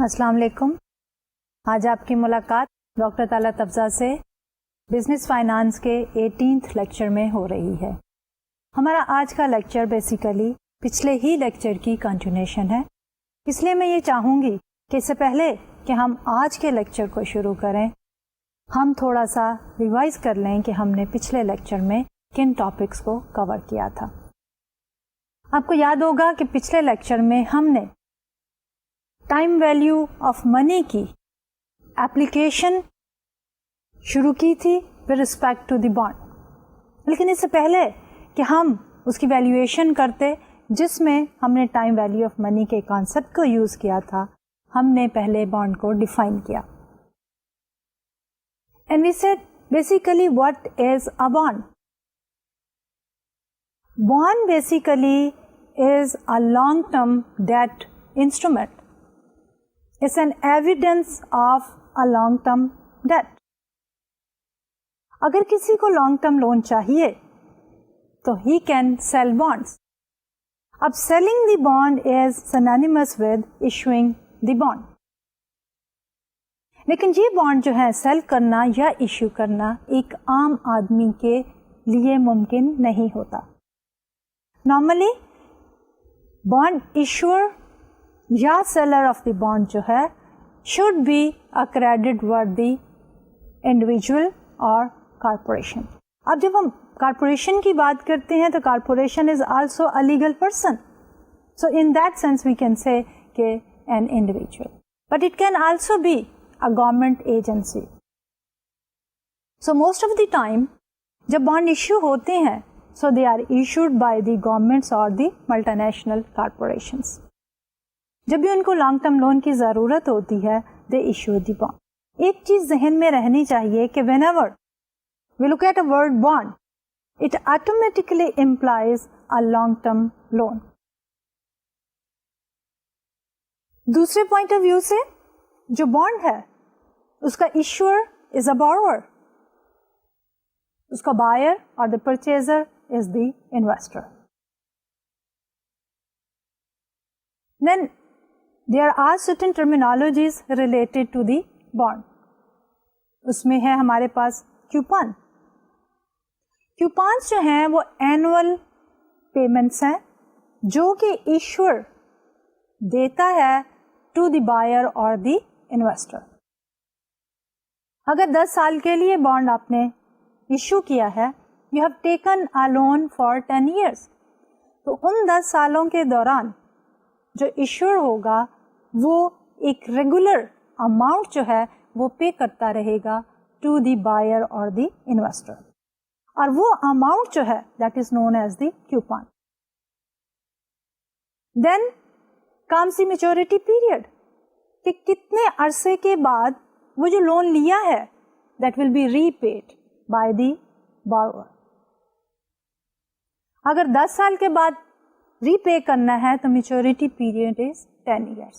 السلام علیکم. آج آپ کی ملاقات ڈاکٹر طلعت افضا سے بزنس فائنانس کے 18th لیکچر میں ہو رہی ہے. ہمارا آج کا لیکچر بیسیکلی پچھلے ہی لیکچر کی کنٹینیوشن ہے. اس لیے میں یہ چاہوں گی کہ اس سے پہلے کہ ہم آج کے لیکچر کو شروع کریں ہم تھوڑا سا ریوائز کر لیں کہ ہم نے پچھلے لیکچر میں کن ٹاپکس کو کور کیا تھا. آپ کو یاد ہوگا کہ پچھلے لیکچر میں ہم نے ٹائم ویلیو آف منی کی ایپلیکیشن شروع کی تھی with respect to the bond. لیکن اس سے پہلے کہ ہم اس کی ویلیویشن کرتے جس میں ہم نے ٹائم ویلیو آف منی کے کانسیپٹ کو یوز کیا تھا, ہم نے پہلے بانڈ کو ڈیفائن کیا. And we said basically what is a bond. Bond basically is a long-term debt instrument. It's an evidence of a long-term debt. اگر کسی کو long-term loan چاہیے تو he can sell bonds. اب selling the bond is synonymous with issuing the bond. لیکن یہ bond جو ہے سیل کرنا یا ایشو کرنا ایک عام آدمی کے لیے ممکن نہیں ہوتا. نارملی بانڈ ایشور یا سیلر آف دی بانڈ جو ہے should be a credit worthy individual اور کارپوریشن. اب جب ہم کارپوریشن کی بات کرتے ہیں تو corporation is also a legal person, so in that sense we can say کہ an individual, but it can also be a government agency. So most of the time جب بانڈ ایشو ہوتے ہیں so they are issued by the governments or the multinational corporations. جب بھی ان کو long term loan کی ضرورت ہوتی ہے they issue the bond. ایک چیز ذہن میں رہنی چاہیے کہ whenever we look at a word bond, it automatically implies a long term loan. دوسرے پوائنٹ آف ویو سے جو بانڈ ہے اس کا issuer is a borrower, اس کا buyer or the purchaser is the investor. Then there are certain terminologies related to the bond. اس میں ہے ہمارے پاس coupon. Coupons جو ہیں وہ annual payments ہیں جو کہ issuer دیتا ہے to the buyer or the investor. اگر 10 سال کے لیے بانڈ آپ نے ایشو کیا ہے, you have taken a loan for 10 years. تو ان 10 سالوں کے دوران جو ایشور ہوگا وہ ایک ریگولر اماؤنٹ جو ہے وہ پے کرتا رہے گا ٹو دی بائر اور دی انویسٹر, اور وہ اماؤنٹ جو ہے that is known as the coupon. Then comes the maturity period, کہ کتنے عرصے کے بعد وہ جو لون لیا ہے that will be repaid by the borrower. اگر 10 سال کے بعد ری پے کرنا ہے تو میچورٹی پیریڈ از 10 years.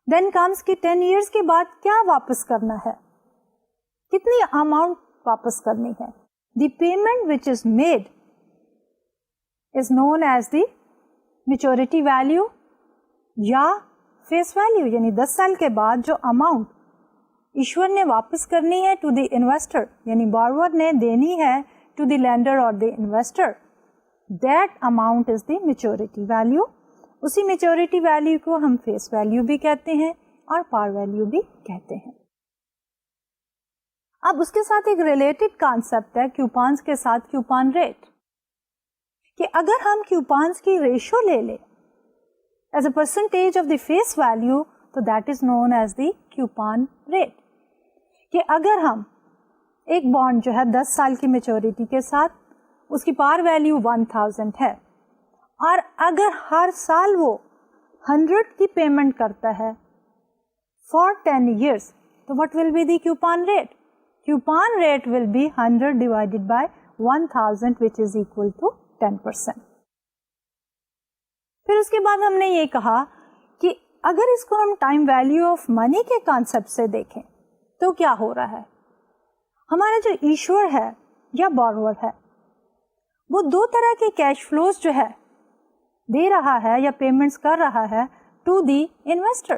دین کمس کی 10 years کے بعد کیا واپس کرنا ہے, کتنی اماؤنٹ واپس کرنی ہے. The payment which is made is known as the maturity value یا فیس ویلو, یعنی 10 سال کے بعد جو اماؤنٹ ایشور نے واپس کرنی ہے ٹو دی انویسٹر, یعنی بارور نے دینی ہے ٹو دی لینڈر اور the investor, that amount is the maturity value. اسی میچورٹی ویلو کو ہم فیس ویلو بھی کہتے ہیں اور پار ویلو بھی کہتے ہیں. اب اس کے ساتھ ایک ریلیٹڈ کانسیپٹ ہے کیوپانس کے ساتھ, کیوپان ریٹ, کہ اگر ہم کیوپانس کی ریشو لے لیں as a percentage of the face value تو that is known as the coupon rate. کہ اگر ہم ایک بانڈ جو ہے 10 سال کی میچورٹی کے ساتھ اس کی پار ویلیو 1000 ہے اور اگر ہر سال وہ 100 کی پیمنٹ کرتا ہے فار 10 years تو what will be the coupon rate? Coupon rate will be 100 divided by 1000 which is equal to 10%. پھر اس کے بعد ہم نے یہ کہا کہ اگر اس کو ہم ٹائم ویلیو آف منی کے کانسیپٹ سے دیکھیں تو کیا ہو رہا ہے. ہمارا جو ایشور ہے یا بارور ہے وہ 2 طرح کے کیش فلوز جو ہے دے رہا ہے یا پیمنٹس کر رہا ہے to the investor.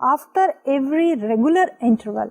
after every regular interval,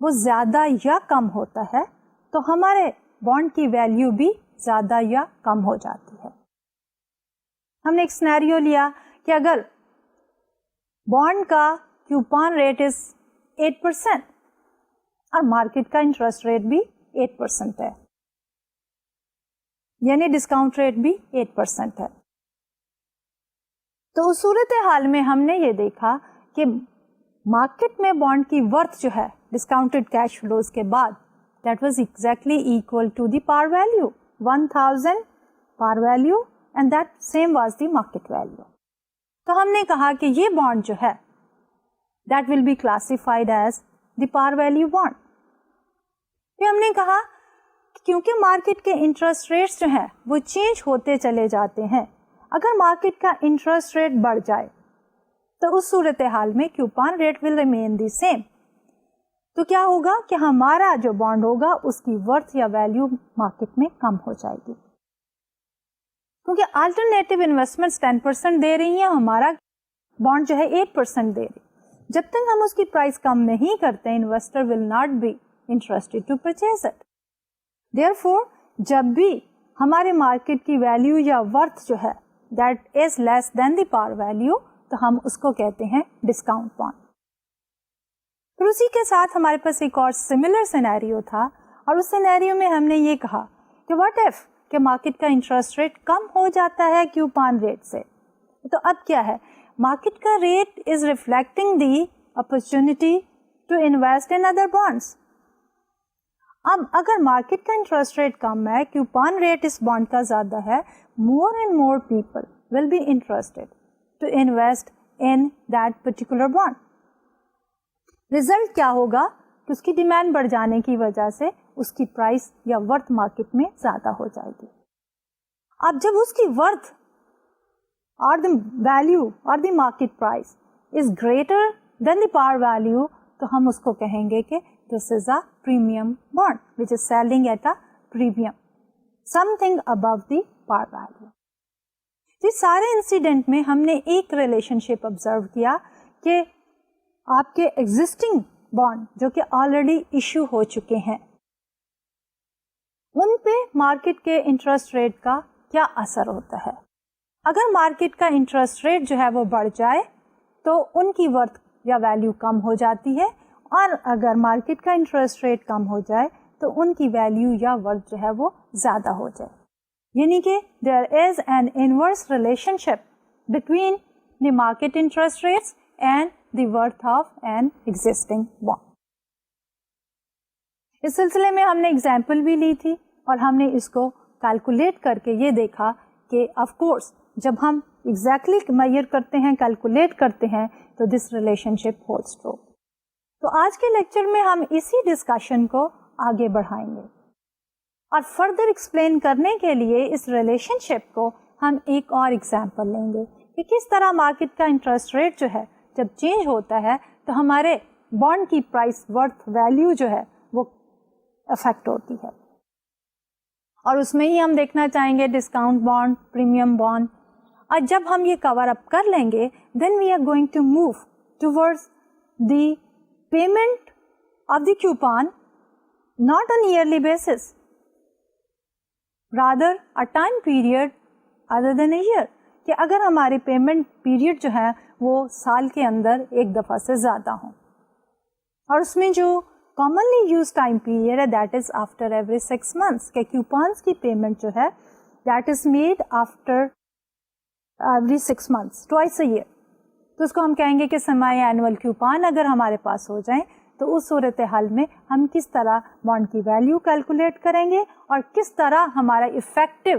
وہ زیادہ یا کم ہوتا ہے تو ہمارے بانڈ کی ویلیو بھی زیادہ یا کم ہو جاتی ہے. ہم نے ایک سینیریو لیا کہ اگر بانڈ کا کیوپان ریٹ از 8% اور مارکیٹ کا انٹرسٹ ریٹ بھی 8% ہے, یعنی ڈسکاؤنٹ ریٹ بھی 8% ہے. تو اس صورتحال میں ہم نے یہ دیکھا کہ مارکیٹ میں بانڈ کی ورتھ جو ہے ڈسکاؤنٹڈ کیش فلوز کے بعد that was exactly equal to the par value, 1000 par value and that same was the market value. تو ہم نے کہا کہ یہ بانڈ جو ہے that will be classified as the par value bond. پھر ہم نے کہا کیونکہ مارکیٹ کے انٹرسٹ ریٹس جو ہیں وہ چینج ہوتے چلے جاتے ہیں, اگر مارکیٹ کا انٹرسٹ ریٹ بڑھ جائے تو اس صورتحال میں coupon rate will remain the same. تو کیا ہوگا کہ ہمارا جو بانڈ ہوگا اس کی ورتھ یا ویلیو مارکیٹ میں کم ہو جائے گی, کیونکہ الٹرنیٹو انویسٹمنٹس 10% دے رہی ہیں, ہمارا بانڈ جو ہے 8% دے رہی. جب تک ہم اس کی پرائس کم نہیں کرتے investor will not be interested to purchase it. Therefore جب بھی ہمارے مارکیٹ کی ویلیو یا ورتھ جو ہے that is less then the par value تو ہم اس کو کہتے ہیں ڈسکاؤنٹ بانڈ. پھر اسی کے ساتھ ہمارے پاس ایک اور سملر سینیریو تھا, اور اس سینیریو میں ہم نے یہ کہا کہ واٹ ایف کہ مارکیٹ کا انٹرسٹ ریٹ کم ہو جاتا ہے کیوپان ریٹ سے, تو اب کیا ہے, مارکیٹ کا rate is reflecting the opportunity to invest in other bonds. اب اگر مارکیٹ کا انٹرسٹ ریٹ کم ہے, کیوپان ریٹ اس بانڈ کا زیادہ ہے, more and more people will be interested to invest in that particular bond. Result کیا ہوگا کہ اس کی ڈیمانڈ بڑھ جانے کی وجہ سے اس کی پرائس یا ورتھ مارکیٹ میں زیادہ ہو جائے گی. اب جب اس کی ورتھ اور دی ویلیو اور the market price is greater than the par value تو ہم اس کو کہیں گے کہ this is a premium bond which is selling at a premium, something above the par value. اس سارے انسیڈنٹ میں ہم نے ایک ریلیشن شپ آبزرو کیا کہ آپ کے ایگزسٹنگ بانڈ جو کہ آلریڈی ایشو ہو چکے ہیں ان پہ مارکیٹ کے انٹرسٹ ریٹ کا کیا اثر ہوتا ہے. اگر مارکیٹ کا انٹرسٹ ریٹ جو ہے وہ بڑھ جائے تو ان کی ورتھ یا ویلیو کم ہو جاتی ہے, اور اگر مارکیٹ کا انٹرسٹ ریٹ کم ہو جائے تو ان کی ویلیو یا ورتھ جو ہے وہ زیادہ ہو جائے. یعنی کہ there is an inverse relationship between the market interest rates and the worth of an existing bond. اس سلسلے میں ہم نے اگزامپل بھی لی تھی اور ہم نے اس کو کیلکولیٹ کر کے یہ دیکھا کہ آف کورس جب ہم ایگزیکٹلی میئر کرتے ہیں, کیلکولیٹ کرتے ہیں تو this relation ship holds true. تو آج کے لیکچر میں ہم اسی ڈسکشن کو آگے بڑھائیں گے اور فردر ایکسپلین کرنے کے لیے اس ریلیشن شپ کو ہم ایک اور ایگزامپل لیں گے کہ کس طرح مارکیٹ کا انٹرسٹ ریٹ جو ہے جب چینج ہوتا ہے تو ہمارے بانڈ کی پرائس ورتھ ویلیو جو ہے وہ افیکٹ ہوتی ہے. اور اس میں ہی ہم دیکھنا چاہیں گے ڈسکاؤنٹ بانڈ, پریمیم بانڈ. اور جب ہم یہ کور اپ کر لیں گے then we are going to move towards the payment of the coupon not on yearly basis, rather a time period other than a year, کہ اگر ہماری پیمنٹ پیریڈ جو ہے وہ سال کے اندر ایک دفعہ سے زیادہ ہوں, اور اس میں جو کامنلی یوز ٹائم پیریڈ ہے that is after every 6 months, کہ کیوپانس کی پیمنٹ جو ہے that is made after every 6 months, twice a year. تو اس کو ہم کہیں گے کہ سیمی اینول کیوپان اگر ہمارے پاس ہو جائیں تو اس صورتحال میں ہم کس طرح بانڈ کی ویلیو کیلکولیٹ کریں گے اور کس طرح ہمارا افیکٹو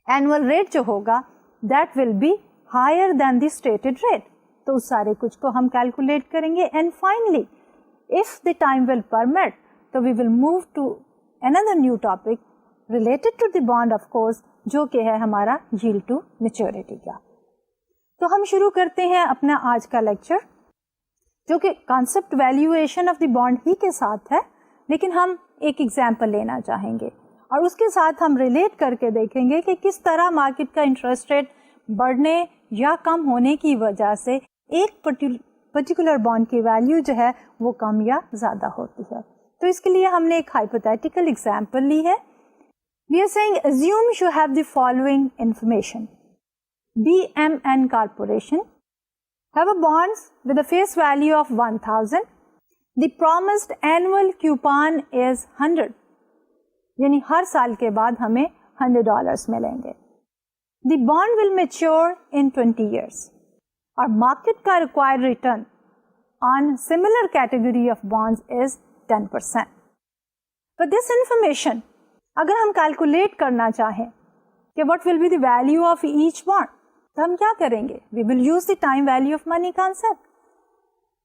اینول ریٹ جو ہوگا that will be higher than the stated rate. تو اس سارے کچھ کو ہم کیلکولیٹ کریں گے. And finally if the time will permit تو we will move to another new topic related to the bond of course, جو کہ ہے ہمارا yield to maturity کا. تو ہم شروع کرتے ہیں اپنا آج کا لیکچر جو کہ concept valuation of the bond ہی کے ساتھ ہے, لیکن ہم ایک ایگزامپل لینا چاہیں گے اور اس کے ساتھ ہم ریلیٹ کر کے دیکھیں گے کہ کس طرح مارکیٹ کا انٹرسٹ ریٹ بڑھنے یا کم ہونے کی وجہ سے ایک پرٹیکولر بانڈ کی ویلیو جو ہے وہ کم یا زیادہ ہوتی ہے. تو اس کے لیے ہم نے ایک ہائپوتھیٹیکل ایگزامپل لی ہے. We are saying assume you have the following information. BMN Corporation have a bonds with a face value of 1,000. The promised annual coupon is 100. یعنی ہر سال کے بعد ہمیں $100 ملیں گے. The bond will mature in 20 years. اور مارکیٹ کا required return on similar category of bonds is 10%. But this information, اگر ہم کیلکولیٹ کرنا چاہیں کہ what will be the value of each bond, تو ہم کیا کریں گے؟ We will use the time value of money concept.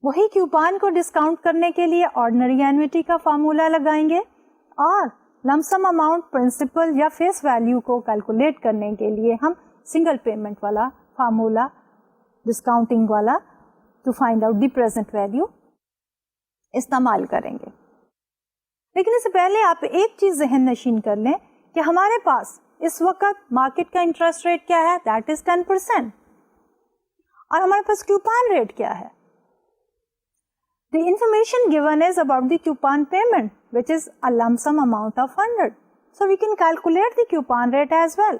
وہی کیوپان کو ڈسکاؤنٹ کرنے کے لیے آرڈنری اینوٹی کا فارمولا لگائیں گے اور لمسم اماؤنٹ پرنسپل یا فیس ویلیو کو کیلکولیٹ کرنے کے لیے ہم سنگل پیمنٹ والا فارمولا ڈسکاؤنٹنگ والا to find out the present value استعمال کریں گے. لیکن اس سے پہلے آپ ایک چیز ذہن نشین کر لیں کہ ہمارے پاس اس وقت مارکیٹ کا انٹرسٹ ریٹ کیا ہے؟ دیٹ از 10%. اور ہمارے پاس کیوپان ریٹ کیا ہے؟ The information given is about the coupon payment, which is a lump sum amount of 100. So we can calculate the coupon rate as well.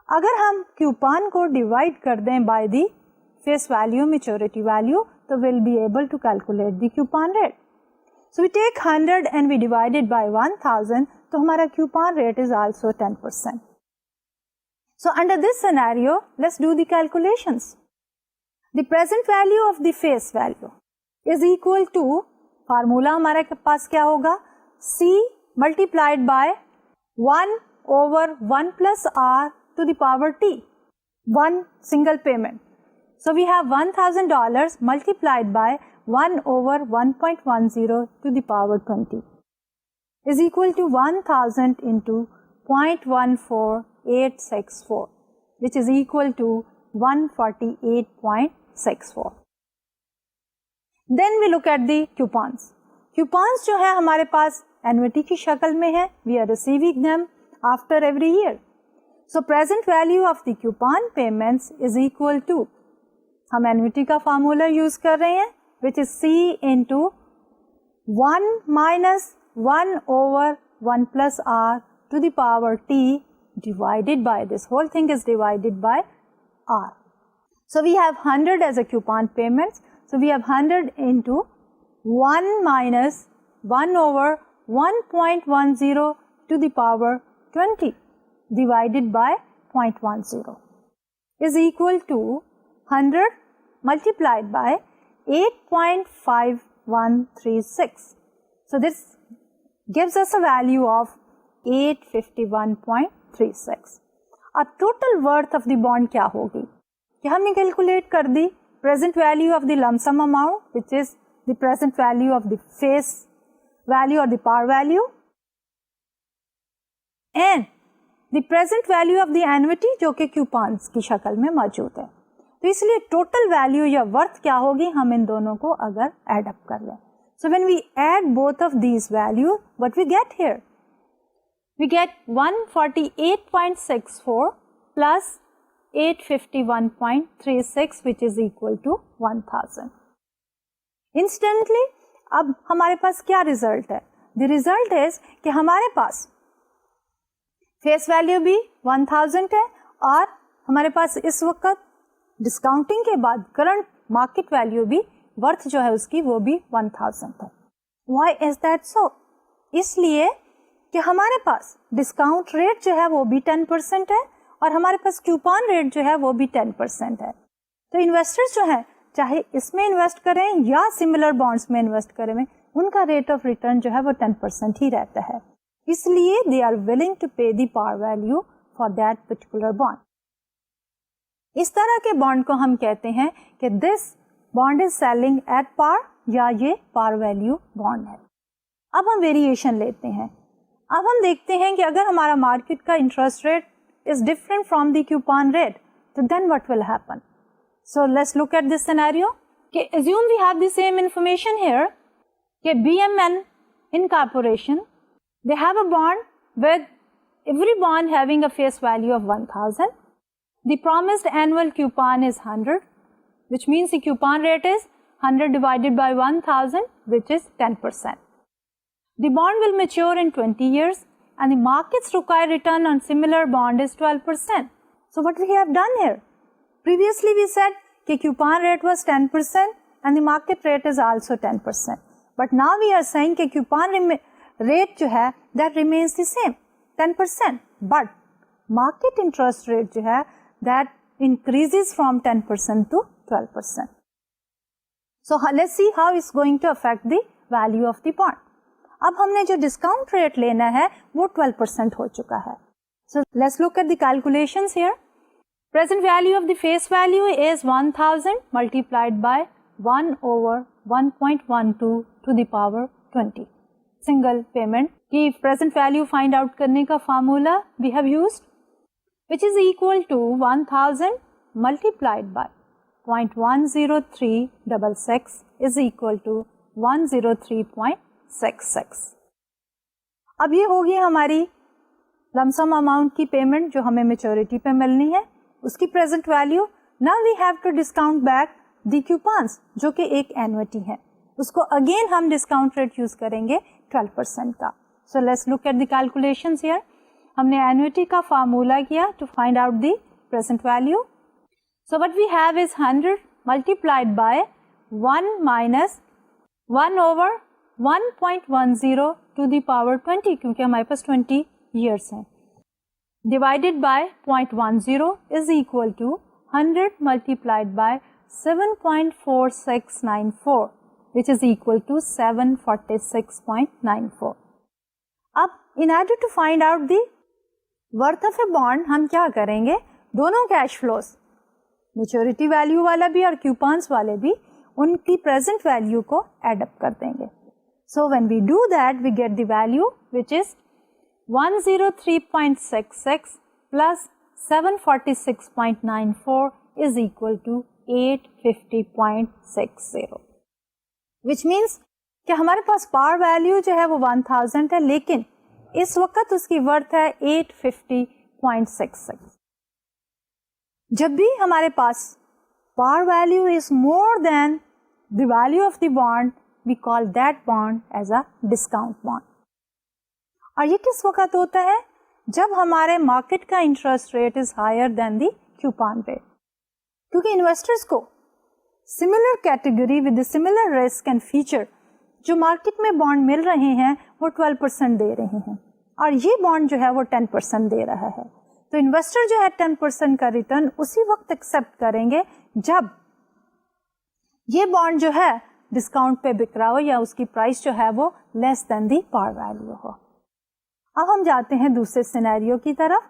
اگر ہم coupon کو divide کر دیں by the face value, maturity value, تو we'll be able to calculate the coupon rate. So we take 100 and we divide it by 1,000, تو ہمارا coupon rate is also 10%. So under this scenario, let's do the calculations. The present value of the face value is equal to, formula ہمارے پاس کیا ہوگا؟ C multiplied by 1 over 1 plus R to the power T. One single payment. So we have $1,000 multiplied by 1 over 1.10 to the power 20 is equal to 1,000 into 0.14864, which is equal to 148.64. Then we look at the coupons. Coupons جو ہے ہمارے پاس annuity کی شکل میں ہے. We are receiving them after every year. So present value of the coupon payments is equal to, ہم annuity کا formula use کر رہے ہیں which is C into 1 minus 1 over 1 plus R to the power T divided by, this whole thing is divided by R. So we have 100 as a coupon payments. So we have 100 into 1 minus 1 over 1.10 to the power 20 divided by 0.10 is equal to 100 multiplied by 8.5136. So this gives us a value of 851.36. Our total worth of the bond کیا ہوگی؟ کہ ہم نے calculate کر دی present value of the lump sum amount, which is the present value of the face value or the par value, and the present value of the annuity جو کہ coupons کی شکل میں موجود ہے. تو اس لیے total value یا worth کیا ہوگی ہم ان دونوں کو اگر add up کر لیں. So when we add both of these values, what we get here? We get 148.64 plus 851.36 which is equal to 1,000. Instantly, اب ہمارے پاس کیا result ہے؟ The result is کہ ہمارے پاس face value بھی 1,000 ہے اور ہمارے پاس اس وقت ڈسکاؤنٹنگ کے بعد current market value بھی worth جو ہے اس کی وہ بھی 1,000 ہے. Why is that so? اس لیے کہ ہمارے پاس ڈسکاؤنٹ ریٹ جو ہے وہ بھی 10% ہے اور ہمارے پاس کیوپان ریٹ جو ہے وہ بھی 10% ہے. تو انویسٹرز جو ہیں چاہے اس میں انویسٹ کریں یا سملر بانڈس میں انویسٹ کریں ان کا ریٹ آف ریٹرن جو ہے وہ 10% ہی رہتا ہے. اس لیے they are willing to pay the par value for that particular bond. اس طرح کے بانڈ کو ہم کہتے ہیں کہ this bond is selling at par یا یہ پار ویلیو بانڈ ہے. اب ہم ویریشن لیتے ہیں. اب ہم دیکھتے ہیں کہ اگر ہمارا مارکیٹ کا interest rate is different from the coupon rate, so then what will happen? So let's look at this scenario. Okay, assume we have the same information here. Okay, BMN Incorporation, they have a bond with every bond having a face value of 1,000. The promised annual coupon is 100, which means the coupon rate is 100 divided by 1000, which is 10%. The bond will mature in 20 years and the market's required return on similar bond is 12%. So what we have done here? Previously we said that coupon rate was 10% and the market rate is also 10%. But now we are saying that coupon rate jo hai, that remains the same, 10%. But market interest rate jo hai, that increases from 10% to 12%. So let's see how it's going to affect the value of the bond. اب ہم نے جو discount rate لینا ہے وہ 12% ہو چکا ہے. So let's look at the calculations here. Present value of the face value is 1000 multiplied by 1 over 1.12 to the power 20. Single payment کی present value find out کرنے کا formula we have used, which is equal to 1000 multiplied by 0.10366 is equal to 103.66. اب یہ ہوگی ہماری lump sum amount کی payment جو ہمیں میچورٹی پہ ملنی ہے, اس کی present value. Now we have to discount back the coupons جو کہ ایک اینوٹی ہے, اس کو اگین ہم ڈسکاؤنٹ ریٹ یوز کریں گے 12% کا. So let's look at the calculations here. ہم نے اینوٹی کا فارمولا کیا to find out the present value. So what we have is 100 multiplied by 1 minus 1 over 1.10 to the power 20 کیونکہ ہمارے پاس 20 years ہیں, divided by 0.10 is equal to 100 multiplied by 7.4694 which is equal to 746.94. اب in order to find out the worth of a bond ہم کیا کریں گے, دونوں cash flows maturity value والا بھی اور کوپنس والے بھی ان کی پریزنٹ ویلیو کو ایڈ اپ کر دیں گے. So when we do that we get the value which is 103.66 plus 746.94 is equal to 850.60 which means کہ ہمارے پاس پار ویلیو جو ہے وہ 1000 ہے لیکن اس وقت اس کی ورتھ ہے 850.66. جب بھی ہمارے پاس par value is more than the value of the bond, we call that bond as a discount bond. اور یہ کس وقت ہوتا ہے, جب ہمارے مارکیٹ کا interest rate is higher than the coupon rate. کیونکہ انویسٹرس کو similar category with similar risk and feature جو مارکیٹ میں بانڈ مل رہے ہیں وہ 12% دے رہے ہیں اور یہ بانڈ جو ہے وہ 10% دے رہا ہے. تو انویسٹر جو ہے 10% کا ریٹرن اسی وقت ایکسپٹ کریں گے جب یہ بانڈ جو ہے ڈسکاؤنٹ پہ بک رہا ہو یا اس کی پرائس جو ہے وہ لیس دین دی پار ویلیو ہو. اب ہم جاتے ہیں دوسرے سینیریو کی طرف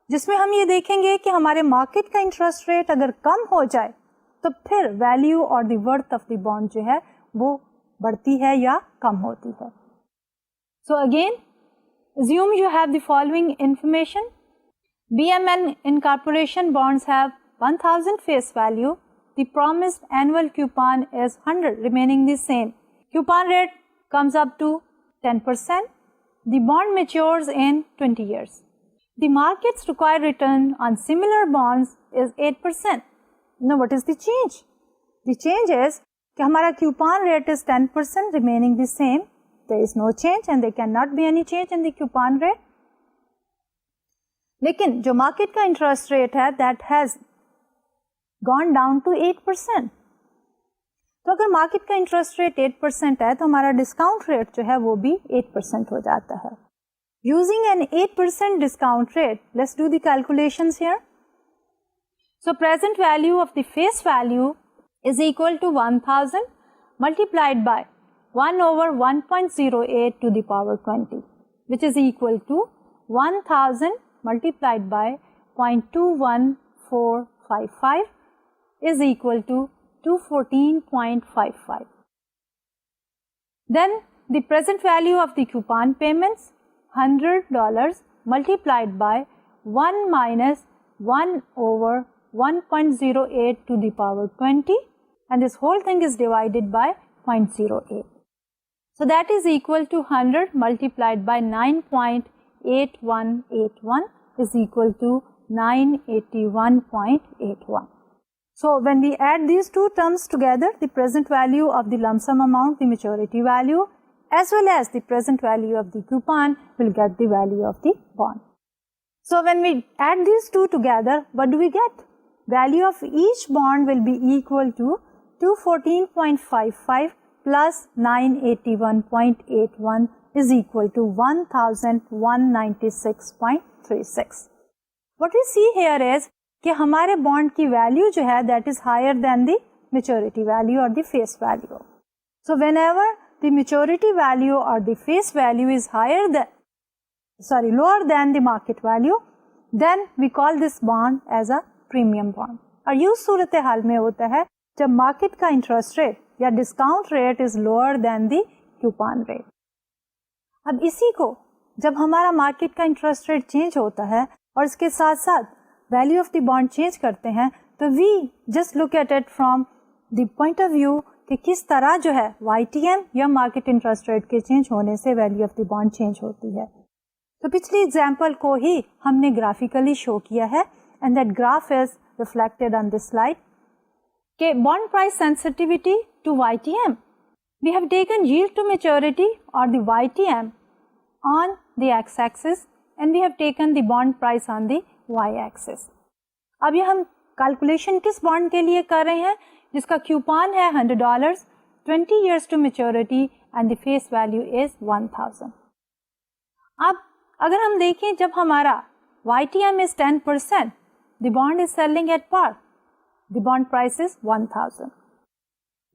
جس میں ہم یہ دیکھیں گے کہ ہمارے مارکیٹ کا انٹرسٹ ریٹ اگر کم ہو جائے تو پھر ویلیو اور the worth of the bond جو ہے وہ بڑھتی ہے یا کم ہوتی ہے. So again assume you have the following information. BMN Incorporation bonds have 1000 face value. The promised annual coupon is 100, remaining the same. Coupon rate comes up to 10%. The bond matures in 20 years. The market's required return on similar bonds is 8%. Now what is the change? The change is that our coupon rate is 10%, remaining the same. There is no change and there cannot be any change in the coupon rate. لیکن جو market کا interest rate ہے that has gone down to 8%. تو اگر market کا interest rate 8% ہے تو ہمارا ڈسکاؤنٹ ریٹ جو ہے وہ بھی 8% ہو جاتا ہے. Using an 8% discount rate let's do the calculations here. So present value of the face value is equal to 1000 multiplied by 1 over 1.08 to the power 20 which is equal to 1000 multiplied by 0.21455 is equal to 214.55. Then the present value of the coupon payments, $100 multiplied by 1 minus 1 over 1.08 to the power 20 and this whole thing is divided by 0.08. So that is equal to 100 multiplied by 9.8181 is equal to 981.81. So when we add these two terms together, the present value of the lump sum amount, the maturity value, as well as the present value of the coupon will get the value of the bond. So when we add these two together, what do we get? Value of each bond will be equal to 214.55 plus 981.81 is equal to 1196.36. What we see here is کہ ہمارے bond کی value جو ہے that is higher than the maturity value اور the face value. So whenever the maturity value اور the face value is lower than the market value, then we call this bond as a premium bond. اور یہ صورت حال میں ہوتا ہے جب مارکیٹ کا انٹرسٹ ریٹ یا discount rate is lower than the coupon rate. اب اسی کو جب ہمارا مارکیٹ کا انٹرسٹ ریٹ چینج ہوتا ہے اور اس کے ساتھ ساتھ value of the bond change کرتے ہیں, تو we just look at it from the point of view کہ کس طرح جو ہے وائی ٹی ایم یا مارکیٹ انٹرسٹ ریٹ کے چینج ہونے سے value of the bond change ہوتی ہے. تو پچھلی ایگزامپل کو ہی ہم نے گرافیکلی شو کیا ہے, and that graph is reflected on this slide کہ bond price sensitivity to Y T M, we have taken yield to maturity اور the Y T M on the X axis and we have taken the bond price on the Y axis. اب یہ ہم calculation کس bond کے لیے کر رہے ہیں جس کا کیوپان ہے $100, 20 years to maturity and the face value is 1000. اب اگر ہم دیکھیں جب ہمارا Y T M is 10%, the bond is selling at par, the bond price is 1000.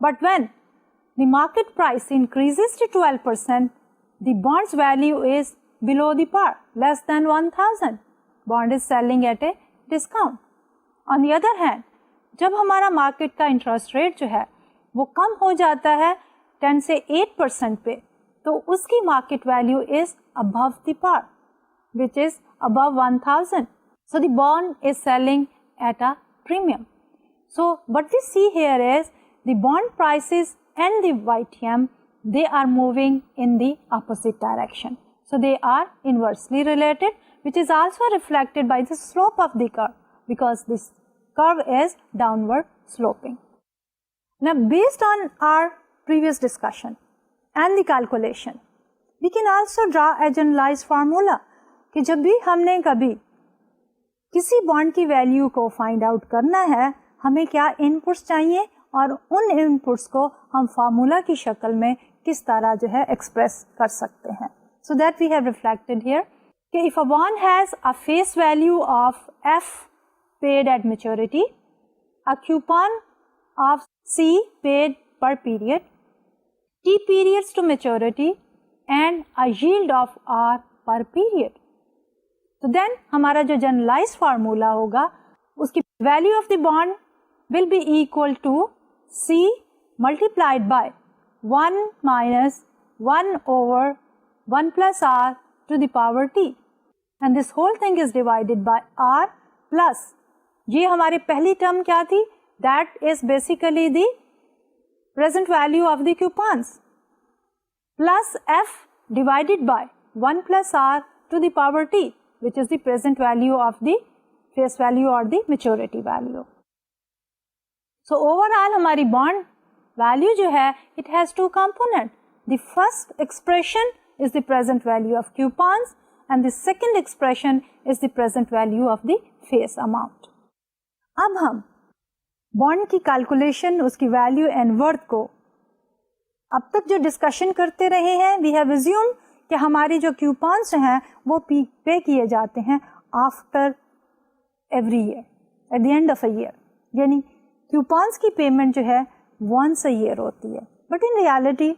But when the market price increases to 12%, the bonds value is below the par, less than 1000. Bond is selling at a discount. On the other hand, جب ہمارا market کا interest rate جو ہے وہ کم ہو جاتا ہے 10 سے 8% پہ, تو اس کی market value is above the par, which is above 1000. So the bond is selling at a premium. So what we see here is the bond prices and the YTM, they are moving in the opposite direction. So they are inversely related, which is also reflected by the slope of the curve, because this curve is downward sloping. Now, based on our previous discussion and the calculation, we can also draw a generalized formula کہ جب بھی ہم نے کبھی کسی bond کی value کو find out کرنا ہے, ہمیں کیا ان پٹس چاہیے اور ان ان پٹس کو ہم فارمولا کی شکل میں کس طرح جو ہے ایکسپریس کر سکتے ہیں. So that we have reflected here. If a bond has a face value of F paid at maturity, a coupon of C paid per period, T periods to maturity, and a yield of R per period. So then ہمارا جو generalized formula ہوگا اس کی value of the bond will be equal to C multiplied by 1 minus 1 over 1 plus R to the power T. And this whole thing is divided by R plus, یہ ہماری پہلی term کیا تھی, that is basically the present value of the coupons, plus F divided by 1 plus R to the power T, which is the present value of the face value or the maturity value. So overall ہماری bond value جو ہے it has two components. The first expression is the present value of coupons, and the second expression is the present value of the face amount. اب ہم bond کی calculation, اس کی value and worth کو اب تک جو ڈسکشن کرتے رہے ہیں, وی ہیو اسیوم کہ ہماری جو کیوپانس ہیں وہ پے کیے جاتے ہیں after every year, at the end of a year, یعنی کیوپانس کی پیمنٹ جو ہے ونس اے ایئر ہوتی ہے. But in reality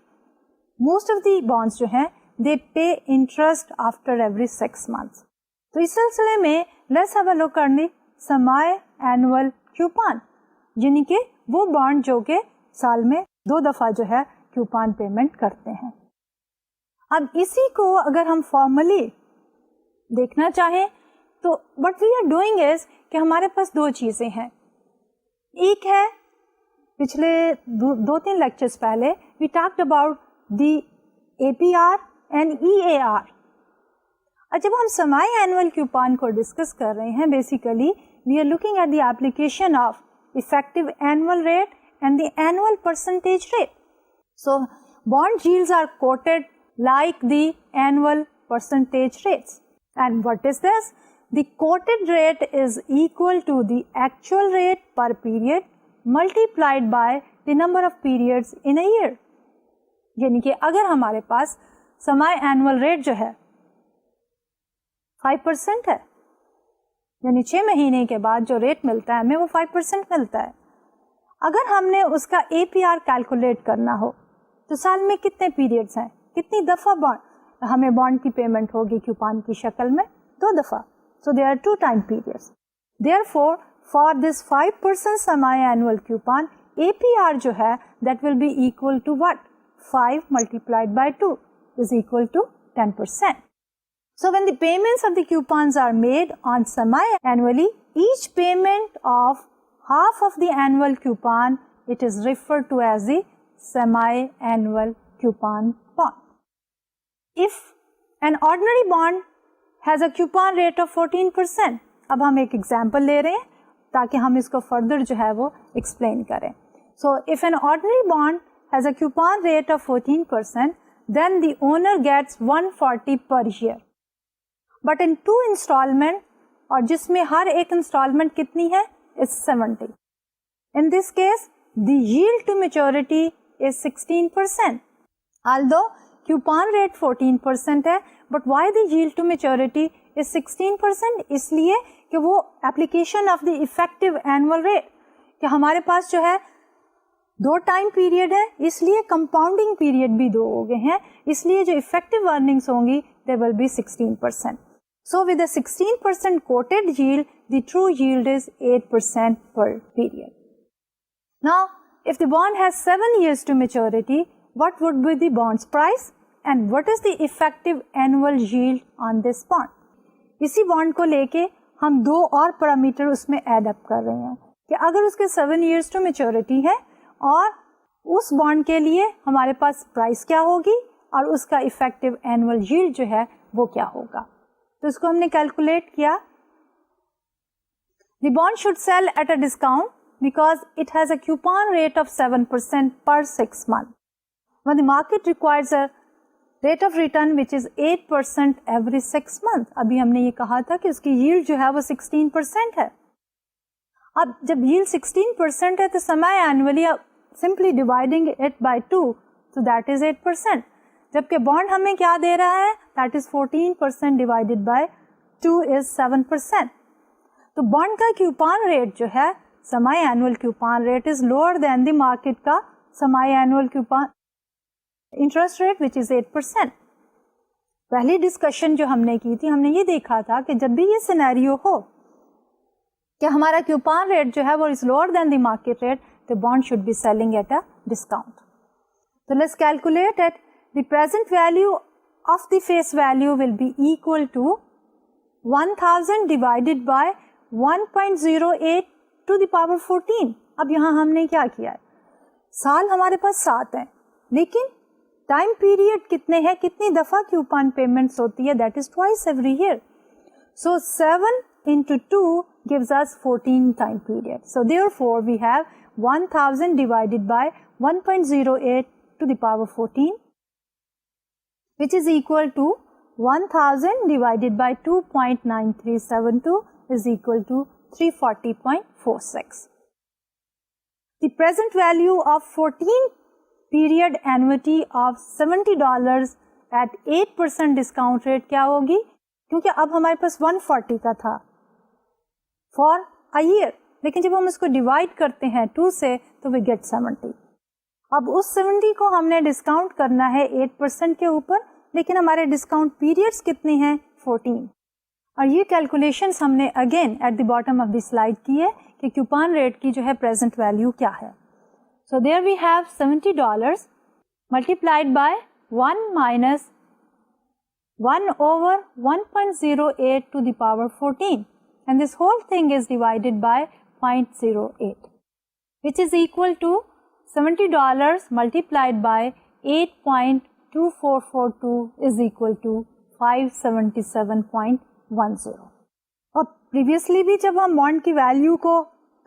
most of the bonds جو ہیں they pay interest after every 6 months. تو اس سلسلے میں let's have a look at the semi-annual coupon, یعنی کہ وہ بانڈ جو کہ سال میں 2 دفعہ جو ہے coupon پیمنٹ کرتے ہیں. اب اسی کو اگر ہم فارملی دیکھنا چاہیں تو what we are doing is کہ ہمارے پاس 2 چیزیں ہیں. ایک ہے پچھلے 2-3 لیکچرز پہلے we talked about the APR and EAR. اور جب ہم سیمی اینوئل کوپان کو ڈسکس کر رہے ہیں, basically we are looking at the application of effective annual rate and the annual percentage rate. So bond yields are quoted like the annual percentage rates. And what is this? The quoted rate is equal to the actual rate per period multiplied by the number of periods in a year. یعنی کہ اگر ہمارے پاس سمائی annual rate جو ہے 5% ہے، یعنی 6 مہینے کے بعد جو ریٹ ملتا ہے ہمیں وہ 5% ملتا ہے. اگر ہم نے اس کا اے پی آر کیلکولیٹ کرنا ہو تو سال میں کتنے پیریڈز ہیں، کتنی دفعہ ہمیں بانڈ کی پیمنٹ ہوگی کوپان کی شکل میں؟ 2 دفعہ. So there are 2 time periods. Therefore, for this 5% semi-annual coupon, APR جو ہے that will be equal to what? 5 multiplied by 2 is equal to 10%. So when the payments of the coupons are made on semi-annually, each payment of half of the annual coupon, it is referred to as the semi-annual coupon bond. If an ordinary bond has a coupon rate of 14%, اب ہم ایک example لے رہے ہیں تاکہ ہم اس کو فردر جو ہے وہ ایکسپلین کریں. So if an ordinary bond has a coupon rate of 14%, then the owner gets 140 per year. But in 2 installment, اور جس میں ہر ایک انسٹالمنٹ کتنی ہے؟ is 70. In this case, the yield to maturity is 16%. Although coupon rate 14% ہے, but why the yield to maturity is 16%؟ اس لیے کہ وہ application of the effective annual rate کہ ہمارے پاس جو ہے 2 ٹائم پیریڈ ہے، اس لیے کمپاؤنڈنگ پیریڈ بھی 2 ہو گئے ہیں، اس لیے جو effective earnings ہوں گی they will be 16%. So with the 16% quoted yield, the true yield is 8% per period. Now, if the bond has 7 years to maturity, what would be the bond's price and what is the effective annual yield on this bond? اسی bond کو لے کے ہم 2 اور parameter اس میں add up کر رہے ہیں کہ اگر اس کے 7 years to maturity ہے اور اس بانڈ کے لیے ہمارے پاس پرائس کیا ہوگی اور اس کا effective annual yield جو ہے وہ کیا ہوگا. تو اس کو ہم نے کیلکولیٹ کیا. The bond should sell at a discount because it has a coupon rate of 7% per 6 months. When the market requires a rate of return which is 8% every 6 months. ابھی ہم نے یہ کہا تھا کہ اس کی yield جو ہے وہ 16% ہے. اب جب yield 16% ہے تو semi annually simply dividing it by 2, so that is 8%. جبکہ bond ہمیں کیا دے رہا ہے؟ That is 14% divided by 2 is 7%. تو bond کا coupon rate جو ہے semi annual coupon rate is lower than the market کا semi annual coupon interest rate which is 8%. پہلی ڈسکشن جو ہم نے کی تھی ہم نے یہ دیکھا تھا کہ جب بھی یہ سینیریو ہو کہ ہمارا coupon rate جو ہے وہ is lower than the market rate, the bond should be selling at a discount. So let's calculate it. The present value of the face value will be equal to 1000 divided by 1.08 to the power 14. اب یہاں ہم نے کیا کیا ہے؟ سال ہمارے پاس 7 ہیں لیکن ٹائم پیریڈ کتنے ہیں، کتنی دفعہ کوپن پیمنٹس ہوتی ہے؟ That is twice every year. So 7 into 2 gives us 14 time period. So therefore we have 1000 divided by 1.08 to the power 14 which is equal to 1000 divided by 2.9372 is equal to 340.46. The present value of 14 period annuity of $70 at 8% discount rate کیا ہوگی؟ کیونکہ اب ہمارے پاس 140 کا تھا for a year، لیکن جب ہم اس کو ڈیوائڈ کرتے ہیں 2 سے تو we get 70. اب اس 70 کو ہم نے ڈسکاؤنٹ کرنا ہے 8% کے اوپر، لیکن ہمارے ڈسکاؤنٹ پیریڈس کتنے ہیں؟ 14. اور یہ کیلکولیشنز ہم نے again at the bottom of the slide کی ہے کہ کوپن ریٹ کی جو ہے پریزنٹ ویلیو کیا ہے. So there we have $70 multiplied by 1 minus 1 over 1.08 to the power 14. And this whole thing is divided by 0.08, which is equal to $70 multiplied by 8.2442 is equal to 577.10. اور previously بھی جب ہم bond کی value کو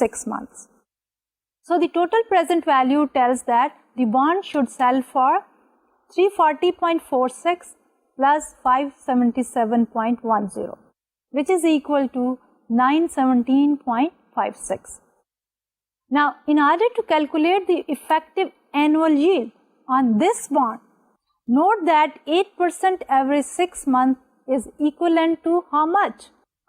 6 months. So the total present value tells that the bond should sell for 340.46 plus 577.10 which is equal to 917.56. Now in order to calculate the effective annual yield on this bond, note that 8% every 6 months is equivalent to how much?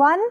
1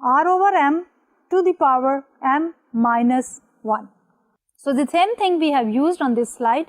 r over m to the power m minus 1. So the same thing we have used on this slide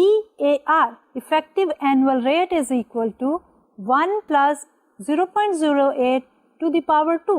EAR effective annual rate is equal to 1 plus 0.08 to the power 2.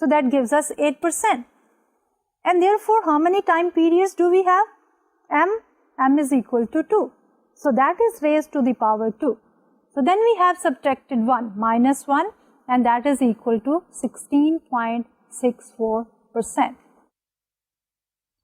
so that gives us 8%. And therefore, how many time periods do we have? M is equal to 2. So that is raised to the power 2. So then we have subtracted 1, minus 1, and that is equal to 16.64%.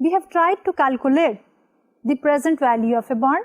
we have tried to calculate the present value of a bond.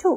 2.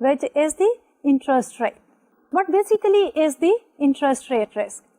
which is the interest rate. What basically is the interest rate risk?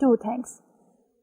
2 things.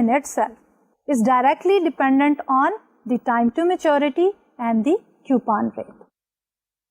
in itself is directly dependent on the time to maturity and the coupon rate.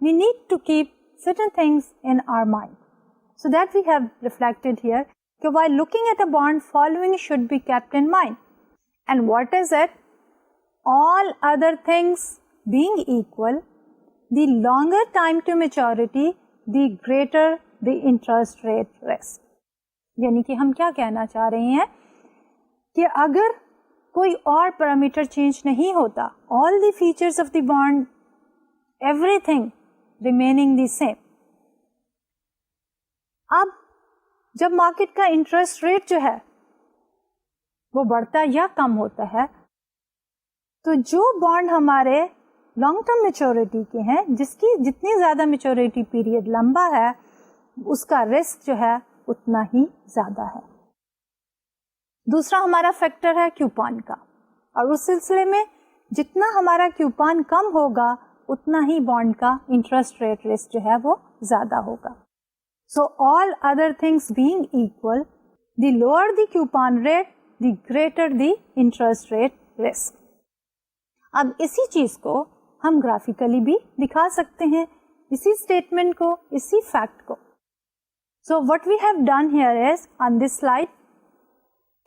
we need to keep certain things in our mind. So that we have reflected here. So while looking at a bond, following should be kept in mind. And what is it? All other things being equal, the longer time to maturity, the greater the interest rate risk. یعنی کہ ہم کیا کہنا چاہ رہے ہیں کہ اگر کوئی اور پیرامیٹر چینج نہیں ہوتا, all the features of the bond, everything remaining the same. اب جب مارکیٹ کا انٹرسٹ ریٹ جو ہے وہ بڑھتا یا کم ہوتا ہے, تو جو بانڈ ہمارے لانگ ٹرم میچورٹی کے ہیں, جس کی جتنی زیادہ میچورٹی پیریڈ لمبا ہے, اس کا رسک جو ہے اتنا ہی زیادہ ہے. دوسرا ہمارا فیکٹر ہے کیوپان کا, اور اس سلسلے میں جتنا ہمارا کیوپان کم ہوگا اتنا ہی بانڈ کا انٹرسٹ ریٹ رسک جو ہے وہ زیادہ ہوگا. So all other things being equal, the lower the coupon rate, the greater the interest rate risk. اب اسی چیز کو ہم گرافیکلی بھی دکھا سکتے ہیں, اسی اسٹیٹمنٹ کو, اسی فیکٹ کو. So what we have done here is, on this slide,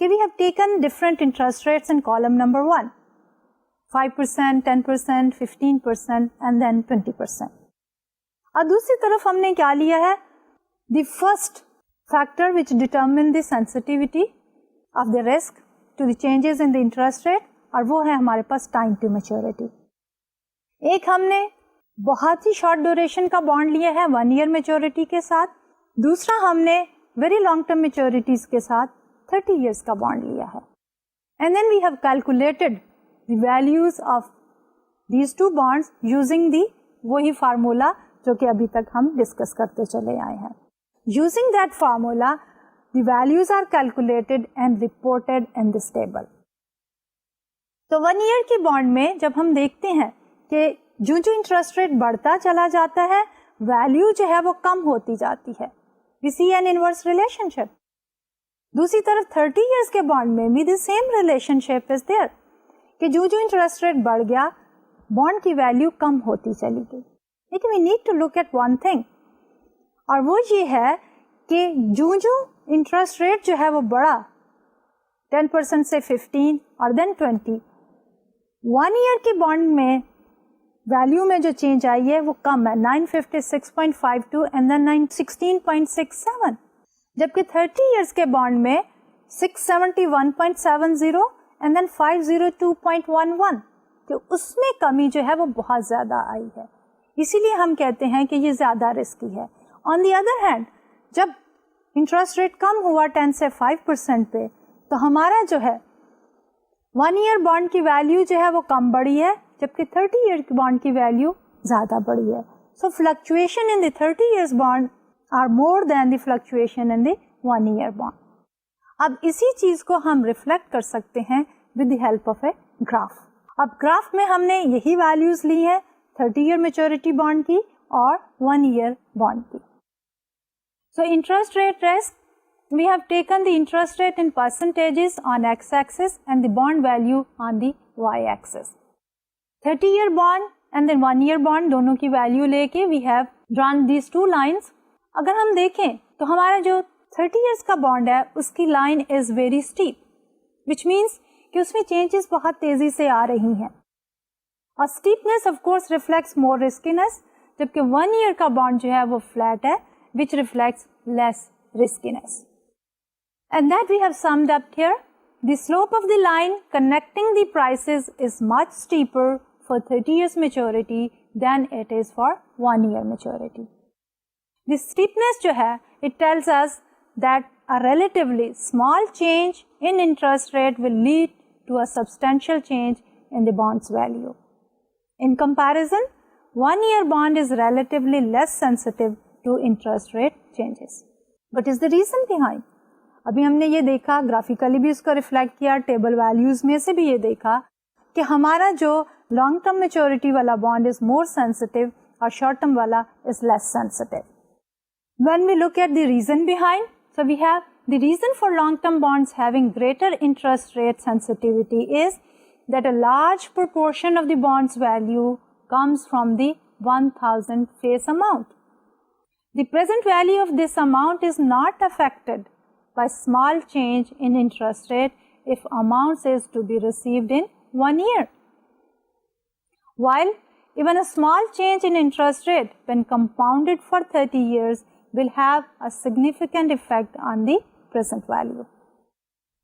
we have taken different interest rates in column number 1, 5%, 10%, 15%, and then 20%. اور دوسری طرف ہم نے کیا لیا ہے, the first factor which determine the sensitivity of the risk to the changes in the interest rate, اور وہ ہے ہمارے پاس time to maturity. ایک ہم نے بہت ہی شارٹ ڈیوریشن کا بانڈ لیا ہے 1 year میچورٹی کے ساتھ, دوسرا ہم نے ویری لانگ ٹرم میچورٹیز کے ساتھ 30 years کا بانڈ لیا ہے. And then we have calculated the values of these two bonds using the وہی فارمولا جو کہ ابھی تک ہم ڈسکس کرتے چلے آئے ہیں. Using that formula the values are calculated and reported in this table. تو 1 year کی بانڈ میں جب ہم دیکھتے ہیں کہ جو انٹرسٹ ریٹ بڑھتا چلا جاتا ہے, ویلیو جو ہے وہ کم ہوتی جاتی ہے. We see an inverse relationship. دوسری طرف 30 years کے بانڈ میں بھی the same relationship is there, کہ جو انٹرسٹ ریٹ بڑھ گیا بانڈ کی ویلیو کم ہوتی چلی گئی. لیکن we need to look at one thing, اور وہ یہ ہے کہ جو انٹرسٹ ریٹ جو ہے وہ بڑھا 10% سے 15 اور then 20, 1 year کے بانڈ میں ویلیو میں جو چینج آئی ہے وہ کم ہے, 956.52 and then 916.67, جبکہ 30 years کے بانڈ میں 671.70 and then 502.11, تو اس میں کمی جو ہے وہ بہت زیادہ آئی ہے. اسی لیے ہم کہتے ہیں کہ یہ زیادہ رسکی ہے. آن دی ادر ہینڈ جب انٹرسٹ ریٹ کم ہوا 10 سے 5% پہ, تو ہمارا جو ہے 1 year بانڈ کی ویلیو جو ہے وہ کم بڑھی ہے, جبکہ 30 year بانڈ کی ویلیو زیادہ بڑی ہے. So fluctuation in the 30 years bond are more than the fluctuation in the 1 year bond. اب اسی چیز کو ہم ریفلیکٹ کر سکتے ہیں with the help of a graph. اب گراف میں ہم نے یہی ویلیوز لی ہیں 30 year میچورٹی بانڈ کی اور 1 year بانڈ کی. So interest rate risk, we have taken the interest rate in percentages on x-axis and the bond value on the y-axis. 30 year bond and then 1 year bond دونوں کی value لے کے we have drawn these two lines. اگر ہم دیکھیں تو ہمارا جو 30 years کا بانڈ ہے اس کی line is very steep, which means کہ اس میں چینجز بہت تیزی سے آ رہی ہیں. اور steepness of course reflects more riskiness, جبکہ 1 year کا بانڈ جو ہے وہ flat ہے, which reflects less riskiness. And that we have summed up here. The slope of the line connecting the prices is much steeper for 30 years maturity than it is for 1 year maturity. The steepness jo hai, it tells us that a relatively small change in interest rate will lead to a substantial change in the bond's value. In comparison, 1 year bond is relatively less sensitive to interest rate changes. What is the reason behind? ابھی ہم نے یہ دیکھا, graphically بھی اس کو reflect کیا, table values میں سے بھی یہ دیکھا کہ ہمارا جو لانگ ٹرم میچورٹی والا بانڈ از مور سینسٹیو اور شارٹ ٹرم والا is less sensitive. When we look at the reason behind, so we have the reason for long term bonds having greater interest rate sensitivity is that a large proportion of the bonds value comes from the 1000 face amount. The present value of this amount is not affected by small change in interest rate if amount is to be received in 1 year. While even a small change in interest rate when compounded for 30 years will have a significant effect on the present value.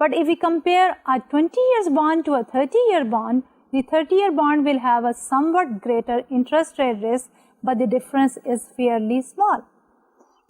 But if we compare a 20 years bond to a 30 year bond, the 30 year bond will have a somewhat greater interest rate risk, but the difference is fairly small.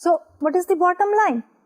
So what is the bottom line?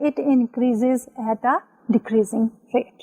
it increases at a decreasing rate.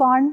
bond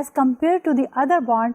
as compared to the other bond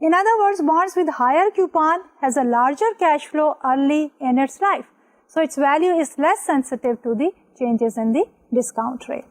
in other words bonds with higher coupon has a larger cash flow early in its life, so its value is less sensitive to the changes in the discount rate.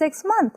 6 months.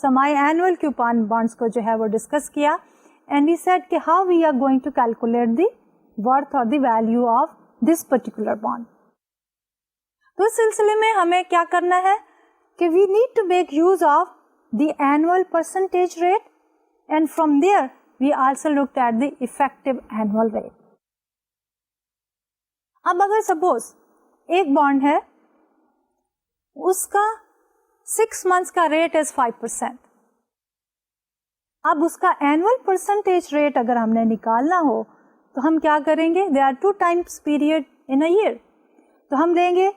Semi annual coupon bonds کو جو ہے وہ discuss کیا and we said کہ how we are going to calculate the worth اور the value of this particular bond. تو اس سلسلے میں ہمیں کیا کرنا ہے کہ we need to make use of the annual percentage rate and from there we also looked at the effective annual rate. اب اگر سپوز ایک بانڈ ہے اس کا 6 months کا ریٹ از 5%. اب اس کا اینوئل پرسنٹیج ریٹ اگر ہم نے نکالنا ہو تو ہم کیا کریں گے؟ There are 2 times period in a year. تو ہم لیں گے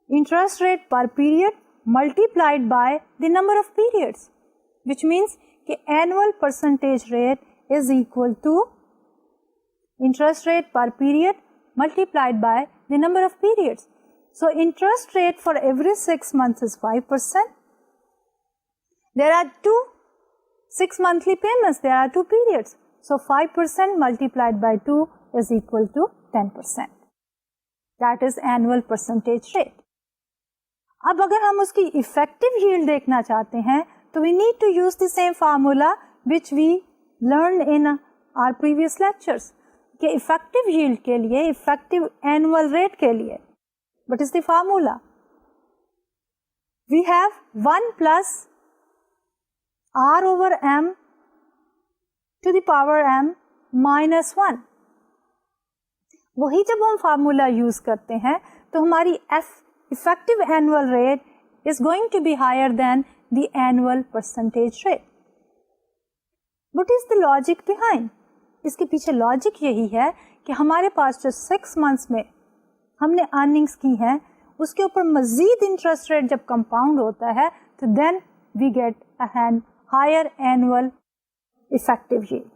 interest rate per period multiplied by the number of periods which means کہ annual percentage rate is equal to interest rate per period multiplied by the number of periods. So interest rate for every 6 months is 5%. There are 2 6 monthly payments. There are 2 periods. So 5% multiplied by 2 is equal to 10%. That is annual percentage rate. اب اگر ہم اس کی effective yield دیکھنا چاہتے ہیں تو we need to use the same formula which we learned in our previous lectures. کہ effective yield کے لیے افیکٹو اینوئل ریٹ کے لیے what is the formula? We have 1 plus R over M to the power M minus 1. وہی جب ہم formula use کرتے ہیں تو ہماری effective annual rate is going to be higher than the annual percentage rate. What is the logic behind? اس کے پیچھے لاجک یہی ہے کہ ہمارے پاس جو 6 months میں ہم نے ارننگس کی ہیں اس کے اوپر مزید انٹرسٹ ریٹ جب کمپاؤنڈ ہوتا ہے تو then we get an higher annual effective yield.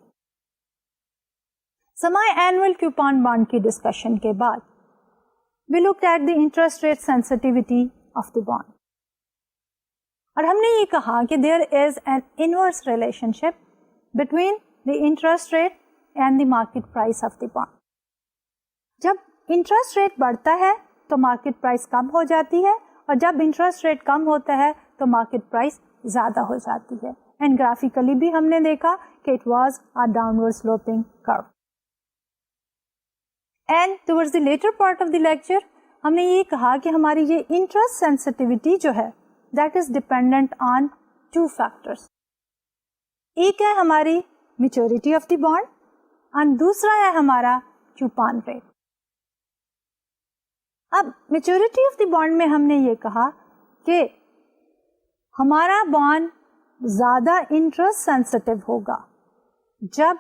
Semi annual coupon bond کی ڈسکشن کے بعد we look at the interest rate sensitivity of the bond اور ہم نے یہ کہا کہ there is an inverse relationship between the interest rate and the market price of the bond. جب انٹرسٹ ریٹ بڑھتا ہے تو مارکیٹ پرائس کم ہو جاتی ہے اور جب انٹرسٹ ریٹ کم ہوتا ہے تو مارکیٹ پرائس زیادہ ہو جاتی ہے. اینڈ گرافیکلی بھی ہم نے دیکھا کہ it was a downward sloping curve. And towards the later part of the lecture ہم نے یہ کہا کہ ہماری یہ انٹرسٹ سینسٹیوٹی جو ہے that is dependent on 2 factors. ایک ہے ہماری میچورٹی آف دی بانڈ اور دوسرا ہے ہمارا کیوپان ریٹ. اب میچورٹی آف دی بانڈ میں ہم نے یہ کہا کہ ہمارا بانڈ زیادہ انٹرسٹ سینسٹیو ہوگا جب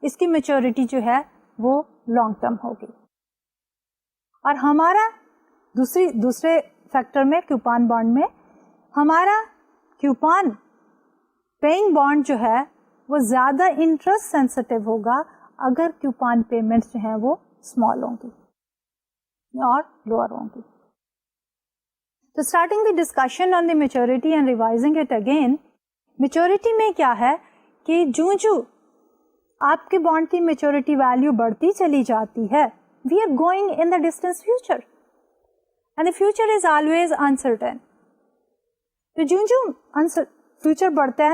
اس کی میچورٹی جو ہے وہ لانگ ٹرم ہوگی اور ہمارا دوسرے فیکٹر میں کیوپان بانڈ میں ہمارا کیوپان پیئنگ بانڈ جو ہے وہ زیادہ انٹرسٹ سینسٹیو ہوگا اگر کیوپان پیمنٹ جو ہیں وہ اسمال ہوں گی اور لوور ہوں گی. تو starting the discussion on the maturity and revising it again. Maturity میں کیا ہے کہ جو آپ کے بانڈ کی میچورٹی ویلیو بڑھتی چلی جاتی ہے we are going in the distance future and the future is always uncertain. تو جو فیوچر بڑھتا ہے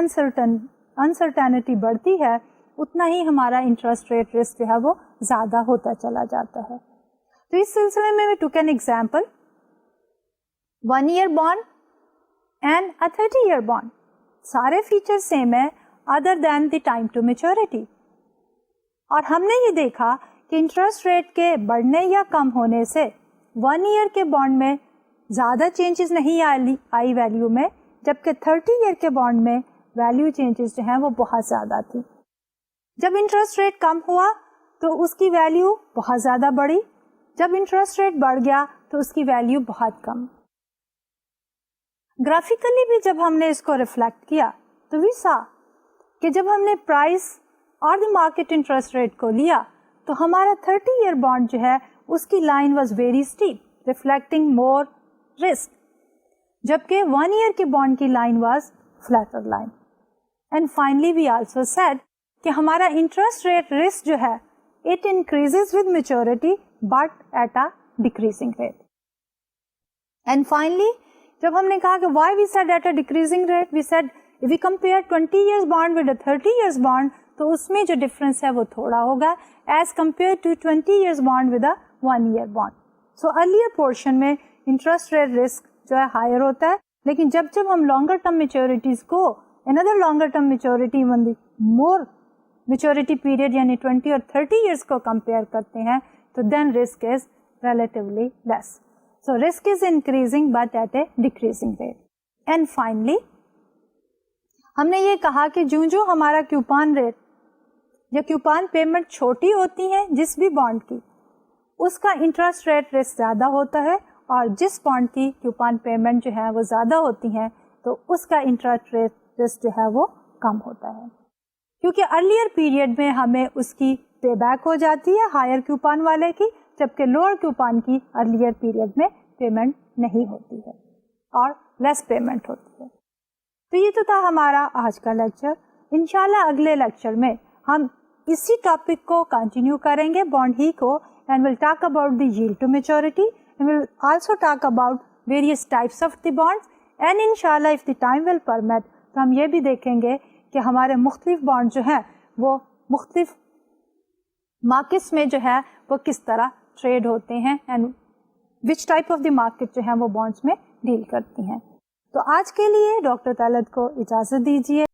انسرٹینٹی بڑھتی ہے اتنا ہی ہمارا انٹرسٹ ریٹ رسک جو ہے وہ زیادہ ہوتا چلا جاتا ہے. تو اس سلسلے میں took an example 1 year bond and a 30 year bond. سارے فیچر سیم ہے other than the time to maturity. اور ہم نے یہ دیکھا کہ انٹرسٹ ریٹ کے بڑھنے یا کم ہونے سے 1 year کے بانڈ میں زیادہ چینجز نہیں آئی ویلیو میں جبکہ 30 year کے بانڈ میں ویلیو چینجز جو ہیں وہ بہت زیادہ تھی. جب انٹرسٹ ریٹ کم ہوا تو اس کی ویلیو بہت زیادہ بڑھی, جب انٹرسٹ ریٹ بڑھ گیا تو اس کی ویلیو بہت کم. گرافیکلی بھی جب ہم نے اس کو ریفلیکٹ کیا تو وی سا کہ جب ہم نے پرائس اور دی مارکیٹ انٹرسٹ ریٹ کو لیا تو ہمارا 30 year بانڈ جو ہے اس کی line was very steep reflecting more risk, جبکہ 1 year کے بانڈ کی line was flatter line. And finally we also said کہ ہمارا انٹرسٹ ریٹ رسک جو ہے it increases with maturity but at a decreasing rate. And finally جب ہم نے کہا کہ why we said at a decreasing rate, we said If we compare 20 years bond with a 30 years bond, تو اس میں جو ڈفرینس ہے وہ تھوڑا ہوگا as compare to 20 years bond with a 1 year bond. So earlier portion میں interest rate risk جو ہے ہائر ہوتا ہے, لیکن جب ہم لانگر ٹرم میچورٹیز کو another longer term maturity when the more maturity period یعنی 20 اور 30 years کو compare کرتے ہیں تو then risk is relatively less. So risk is increasing but at a decreasing rate. And finally ہم نے یہ کہا کہ جو ہمارا کیوپان ریٹ یا کیوپان پیمنٹ چھوٹی ہوتی ہے جس بھی بانڈ کی, اس کا انٹرسٹ ریٹ رسک زیادہ ہوتا ہے, اور جس بانڈ کی کیوپان پیمنٹ جو ہے وہ زیادہ ہوتی ہے تو اس کا انٹرسٹ ریٹ رسک جو ہے وہ کم ہوتا ہے, کیونکہ ارلیئر پیریڈ میں ہمیں اس کی پے بیک ہو جاتی ہے ہائر کیوپان والے کی, جبکہ لوور کیوپان کی ارلیئر پیریڈ میں پیمنٹ نہیں ہوتی ہے اور لیس پیمنٹ ہوتی ہے. تو یہ تو تھا ہمارا آج کا لیکچر. انشاءاللہ اگلے لیکچر میں ہم اسی ٹاپک کو کنٹینیو کریں گے, بانڈ ہی کو, and will talk about the yield to maturity, and will also talk about various types of the bonds, and انشاءاللہ if the time will permit تو ہم یہ بھی دیکھیں گے کہ ہمارے مختلف بانڈ جو ہیں وہ مختلف مارکیٹس میں جو ہے وہ کس طرح ٹریڈ ہوتے ہیں, and which type of the market جو ہے وہ بانڈس میں ڈیل کرتی ہیں. تو آج کے لیے ڈاکٹر طلعت کو اجازت دیجیے.